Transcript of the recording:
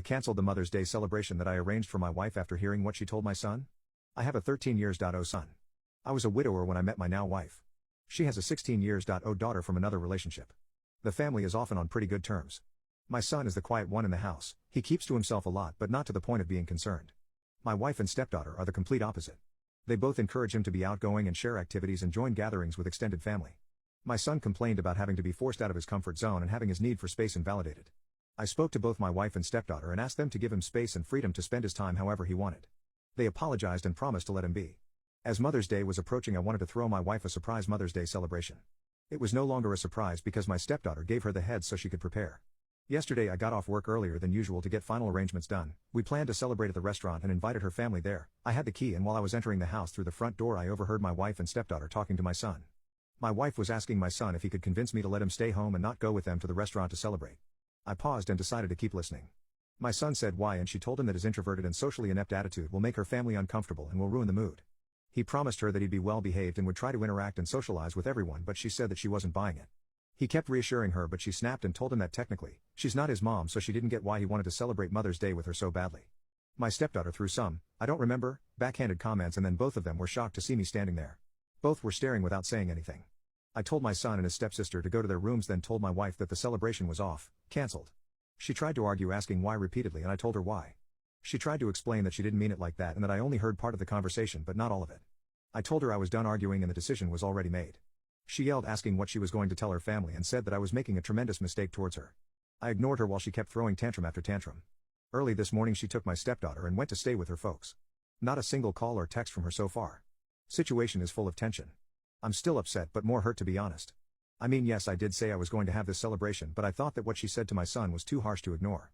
I canceled the Mother's Day celebration that I arranged for my wife after hearing what she told my son. I have a 13-year-old son. I was a widower when I met my now wife. She has a 16-year-old daughter from another relationship. The family is often on pretty good terms. My son is the quiet one in the house, he keeps to himself a lot but not to the point of being concerned. My wife and stepdaughter are the complete opposite. They both encourage him to be outgoing and share activities and join gatherings with extended family. My son complained about having to be forced out of his comfort zone and having his need for space invalidated. I spoke to both my wife and stepdaughter and asked them to give him space and freedom to spend his time however he wanted. They apologized and promised to let him be. As Mother's Day was approaching, I wanted to throw my wife a surprise Mother's Day celebration. It was no longer a surprise because my stepdaughter gave her the heads so she could prepare. Yesterday I got off work earlier than usual to get final arrangements done. We planned to celebrate at the restaurant and invited her family there. I had the key, and while I was entering the house through the front door I overheard my wife and stepdaughter talking to my son. My wife was asking my son if he could convince me to let him stay home and not go with them to the restaurant to celebrate. I paused and decided to keep listening. My son said why, and she told him that his introverted and socially inept attitude will make her family uncomfortable and will ruin the mood. He promised her that he'd be well behaved and would try to interact and socialize with everyone, but she said that she wasn't buying it. He kept reassuring her, but she snapped and told him that technically, she's not his mom, so she didn't get why he wanted to celebrate Mother's Day with her so badly. My stepdaughter threw some, I don't remember, backhanded comments, and then both of them were shocked to see me standing there. Both were staring without saying anything. I told my son and his stepsister to go to their rooms, then told my wife that the celebration was off, cancelled. She tried to argue, asking why repeatedly, and I told her why. She tried to explain that she didn't mean it like that and that I only heard part of the conversation but not all of it. I told her I was done arguing and the decision was already made. She yelled, asking what she was going to tell her family, and said that I was making a tremendous mistake towards her. I ignored her while she kept throwing tantrum after tantrum. Early this morning she took my stepdaughter and went to stay with her folks. Not a single call or text from her so far. Situation is full of tension. I'm still upset but more hurt, to be honest. I mean, yes, I did say I was going to have this celebration, but I thought that what she said to my son was too harsh to ignore.